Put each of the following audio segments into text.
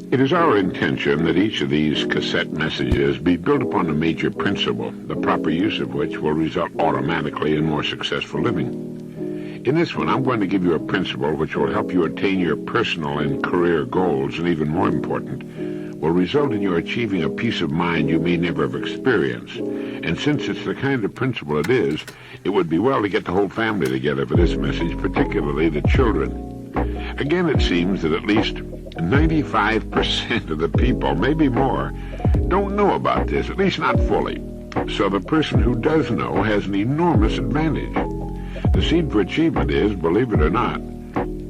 It is our intention that each of these cassette messages be built upon a major principle, the proper use of which will result automatically in more successful living. In this one, I'm going to give you a principle which will help you attain your personal and career goals, and even more important, will result in you achieving a peace of mind you may never have experienced. And since it's the kind of principle it is, it would be well to get the whole family together for this message, particularly the children. Again, it seems that at least 95% of the people, maybe more, don't know about this, at least not fully. So the person who does know has an enormous advantage. The seed for achievement is, believe it or not,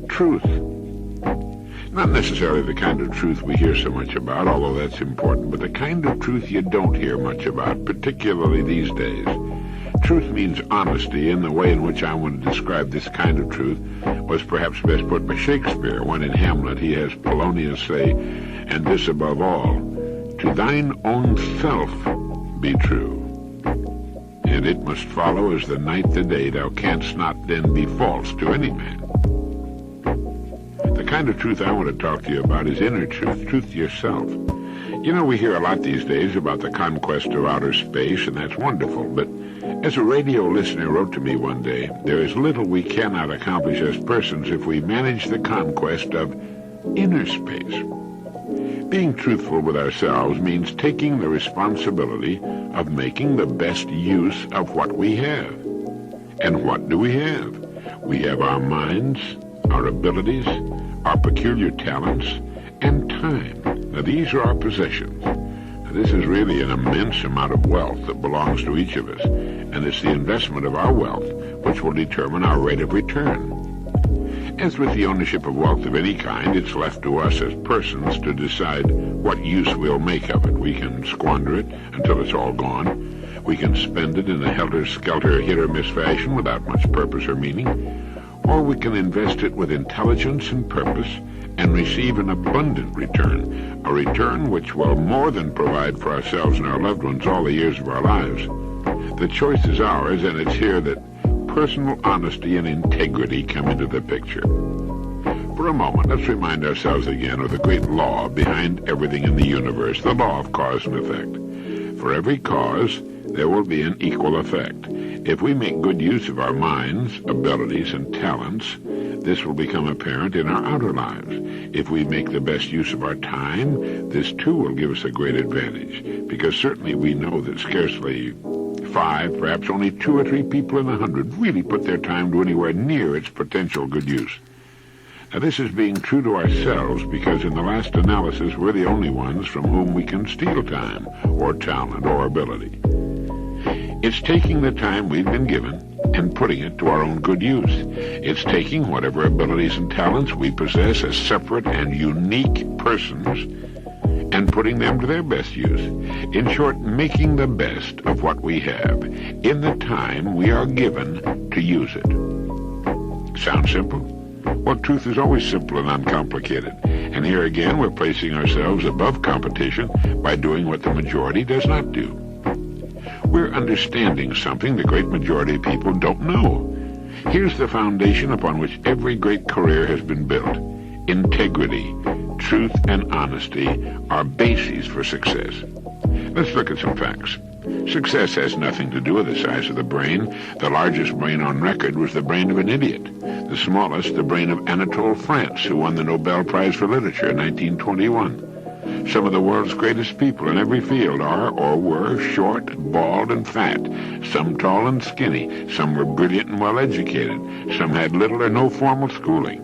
truth. Not necessarily the kind of truth we hear so much about, although that's important, but the kind of truth you don't hear much about, particularly these days. Truth means honesty, and the way in which I want to describe this kind of truth was perhaps best put by Shakespeare, when in Hamlet he has Polonius say, "And this above all, to thine own self be true. And it must follow as the night the day, thou canst not then be false to any man." The kind of truth I want to talk to you about is inner truth, truth to yourself. You know, we hear a lot these days about the conquest of outer space, and that's wonderful, but as a radio listener wrote to me one day, there is little we cannot accomplish as persons if we manage the conquest of inner space. Being truthful with ourselves means taking the responsibility of making the best use of what we have. And what do we have? We have our minds, our abilities, our peculiar talents, and time. Now, these are our possessions. Now, this is really an immense amount of wealth that belongs to each of us, and it's the investment of our wealth which will determine our rate of return. As with the ownership of wealth of any kind, it's left to us as persons to decide what use we'll make of it. We can squander it until it's all gone. We can spend it in a helter-skelter, hit-or-miss fashion without much purpose or meaning. Or we can invest it with intelligence and purpose and receive an abundant return, a return which will more than provide for ourselves and our loved ones all the years of our lives. The choice is ours, and it's here that personal honesty and integrity come into the picture. For a moment, let's remind ourselves again of the great law behind everything in the universe, the law of cause and effect. For every cause, there will be an equal effect. If we make good use of our minds, abilities, and talents, this will become apparent in our outer lives. If we make the best use of our time, this too will give us a great advantage, because certainly we know that scarcely 5, perhaps only 2 or 3 people in 100 really put their time to anywhere near its potential good use. Now, this is being true to ourselves because in the last analysis, we're the only ones from whom we can steal time or talent or ability. It's taking the time we've been given and putting it to our own good use. It's taking whatever abilities and talents we possess as separate and unique persons and putting them to their best use. In short, making the best of what we have in the time we are given to use it. Sound simple? Well, truth is always simple and uncomplicated. And here again, we're placing ourselves above competition by doing what the majority does not do. We're understanding something the great majority of people don't know. Here's the foundation upon which every great career has been built. Integrity, truth, and honesty are bases for success. Let's look at some facts. Success has nothing to do with the size of the brain. The largest brain on record was the brain of an idiot. The smallest, the brain of Anatole France, who won the Nobel Prize for Literature in 1921. Some of the world's greatest people in every field are or were short, bald, and fat. Some tall and skinny. Some were brilliant and well-educated. Some had little or no formal schooling.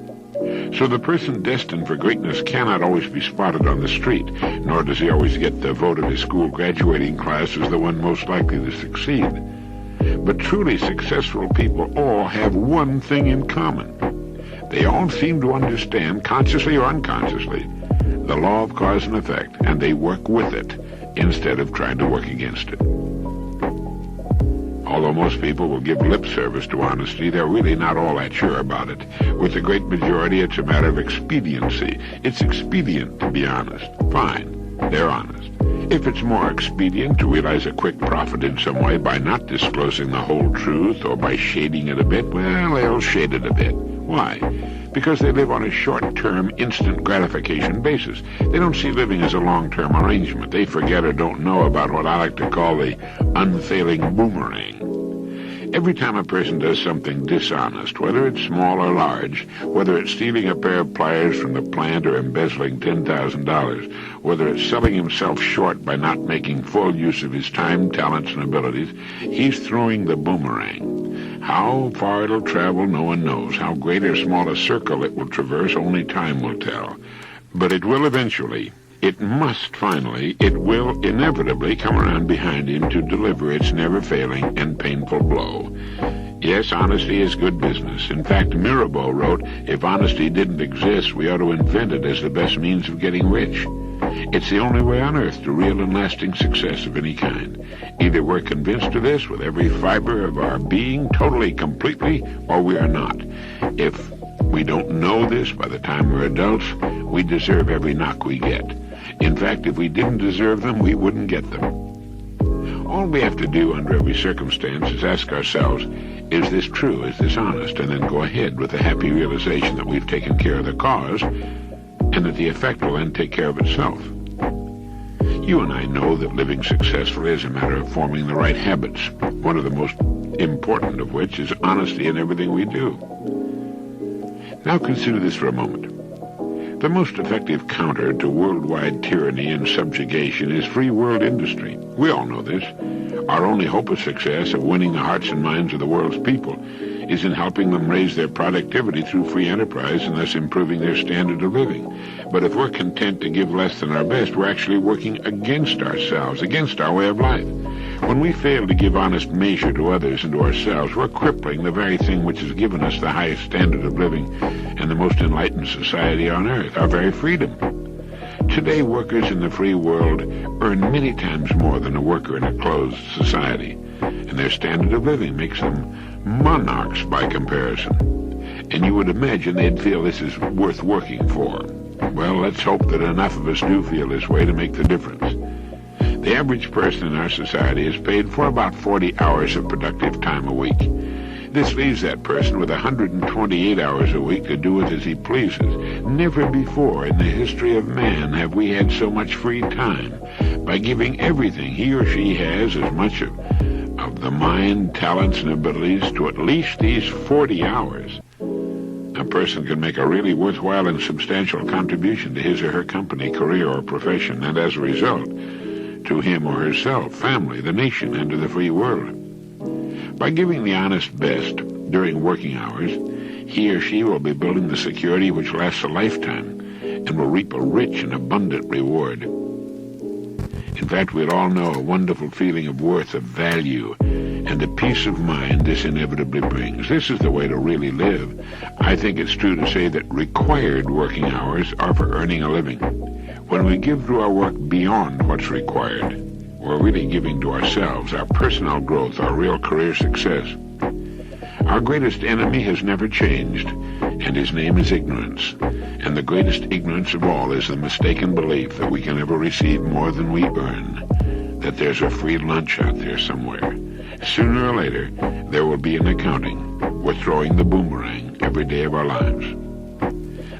So the person destined for greatness cannot always be spotted on the street, nor does he always get the vote of his school graduating class as the one most likely to succeed. But truly successful people all have one thing in common. They all seem to understand, consciously or unconsciously, the law of cause and effect, and they work with it instead of trying to work against it. Although most people will give lip service to honesty, they're really not all that sure about it. With the great majority, it's a matter of expediency. It's expedient to be honest. Fine, they're honest. If it's more expedient to realize a quick profit in some way by not disclosing the whole truth or by shading it a bit, well, they'll shade it a bit. Why? Because they live on a short-term, instant gratification basis. They don't see living as a long-term arrangement. They forget or don't know about what I like to call the unfailing boomerang. Every time a person does something dishonest, whether it's small or large, whether it's stealing a pair of pliers from the plant or embezzling $10,000, whether it's selling himself short by not making full use of his time, talents, and abilities, he's throwing the boomerang. How far it'll travel, no one knows. How great or small a circle it will traverse, only time will tell. But it will eventually. It must finally, it will inevitably come around behind him to deliver its never-failing and painful blow. Yes, honesty is good business. In fact, Mirabeau wrote, if honesty didn't exist, we ought to invent it as the best means of getting rich. It's the only way on earth to real and lasting success of any kind. Either we're convinced of this with every fiber of our being, totally, completely, or we are not. If we don't know this by the time we're adults, we deserve every knock we get. In fact, if we didn't deserve them, we wouldn't get them. All we have to do under every circumstance is ask ourselves, is this true, is this honest, and then go ahead with the happy realization that we've taken care of the cause, and that the effect will then take care of itself. You and I know that living successfully is a matter of forming the right habits, one of the most important of which is honesty in everything we do. Now consider this for a moment. The most effective counter to worldwide tyranny and subjugation is free world industry. We all know this. Our only hope of success, of winning the hearts and minds of the world's people, is in helping them raise their productivity through free enterprise and thus improving their standard of living. But if we're content to give less than our best, we're actually working against ourselves, against our way of life. When we fail to give honest measure to others and to ourselves, we're crippling the very thing which has given us the highest standard of living and the most enlightened society on earth, our very freedom. Today, workers in the free world earn many times more than a worker in a closed society, and their standard of living makes them monarchs by comparison. And you would imagine they'd feel this is worth working for. Well, let's hope that enough of us do feel this way to make the difference. The average person in our society is paid for about 40 hours of productive time a week. This leaves that person with 128 hours a week to do it as he pleases. Never before in the history of man have we had so much free time. By giving everything he or she has, as much of the mind, talents, and abilities to at least these 40 hours, a person can make a really worthwhile and substantial contribution to his or her company, career, or profession, and as a result, to him or herself, family, the nation, and to the free world. By giving the honest best during working hours, he or she will be building the security which lasts a lifetime and will reap a rich and abundant reward. In fact, we'll all know a wonderful feeling of worth, of value, and the peace of mind this inevitably brings. This is the way to really live. I think it's true to say that required working hours are for earning a living. When we give to our work beyond what's required, we're really giving to ourselves, our personal growth, our real career success. Our greatest enemy has never changed, and his name is ignorance. And the greatest ignorance of all is the mistaken belief that we can ever receive more than we earn, that there's a free lunch out there somewhere. Sooner or later, there will be an accounting. We're throwing the boomerang every day of our lives.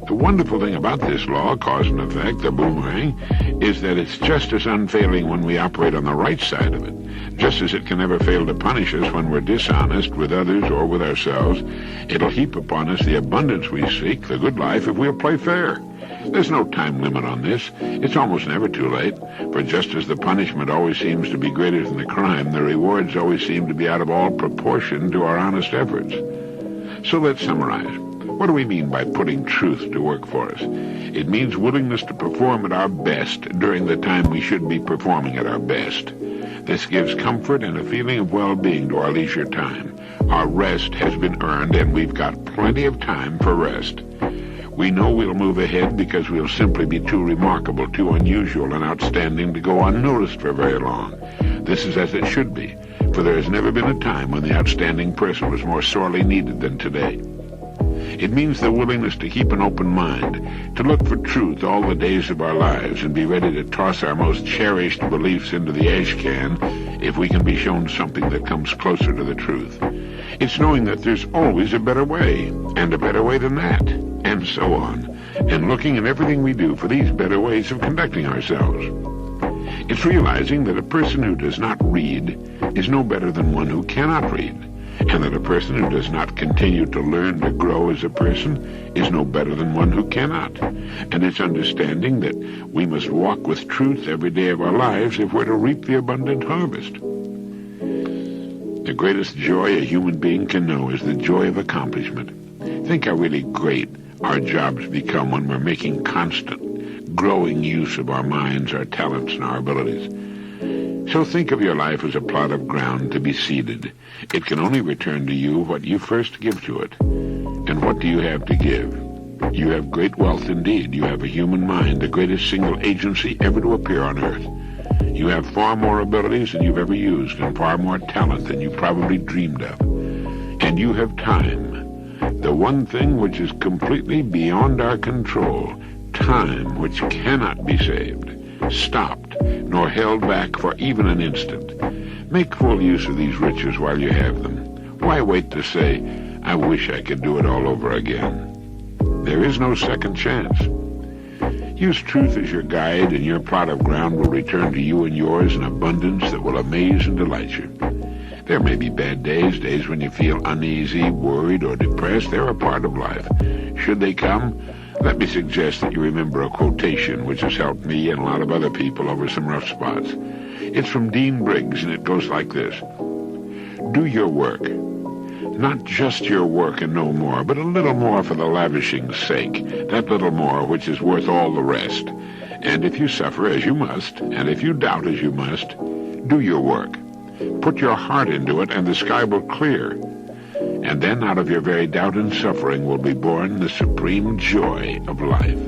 The wonderful thing about this law, cause and effect, the boomerang, is that it's just as unfailing when we operate on the right side of it. Just as it can never fail to punish us when we're dishonest with others or with ourselves, it'll heap upon us the abundance we seek, the good life, if we'll play fair. There's no time limit on this. It's almost never too late, for just as the punishment always seems to be greater than the crime, the rewards always seem to be out of all proportion to our honest efforts. So let's summarize. What do we mean by putting truth to work for us? It means willingness to perform at our best during the time we should be performing at our best. This gives comfort and a feeling of well-being to our leisure time. Our rest has been earned, and we've got plenty of time for rest. We know we'll move ahead because we'll simply be too remarkable, too unusual and outstanding to go unnoticed for very long. This is as it should be, for there has never been a time when the outstanding person was more sorely needed than today. It means the willingness to keep an open mind, to look for truth all the days of our lives and be ready to toss our most cherished beliefs into the ash can if we can be shown something that comes closer to the truth. It's knowing that there's always a better way, and a better way than that, and so on, and looking at everything we do for these better ways of conducting ourselves. It's realizing that a person who does not read is no better than one who cannot read, and that a person who does not continue to learn to grow as a person is no better than one who cannot. And it's understanding that we must walk with truth every day of our lives if we're to reap the abundant harvest. The greatest joy a human being can know is the joy of accomplishment. Think how really great our jobs become when we're making constant, growing use of our minds, our talents, and our abilities. So think of your life as a plot of ground to be seeded. It can only return to you what you first give to it. And what do you have to give? You have great wealth indeed. You have a human mind, the greatest single agency ever to appear on earth. You have far more abilities than you've ever used, and far more talent than you probably dreamed of. And you have time, the one thing which is completely beyond our control, time which cannot be saved, stopped, nor held back for even an instant. Make full use of these riches while you have them. Why wait to say, I wish I could do it all over again? There is no second chance. Use truth as your guide, and your plot of ground will return to you and yours in abundance that will amaze and delight you. There may be bad days, days when you feel uneasy, worried, or depressed. They're a part of life. Should they come, let me suggest that you remember a quotation which has helped me and a lot of other people over some rough spots. It's from Dean Briggs, and it goes like this. Do your work. Not just your work and no more, but a little more for the lavishing's sake, that little more which is worth all the rest. And if you suffer as you must, and if you doubt as you must, do your work. Put your heart into it, and the sky will clear. And then out of your very doubt and suffering will be born the supreme joy of life.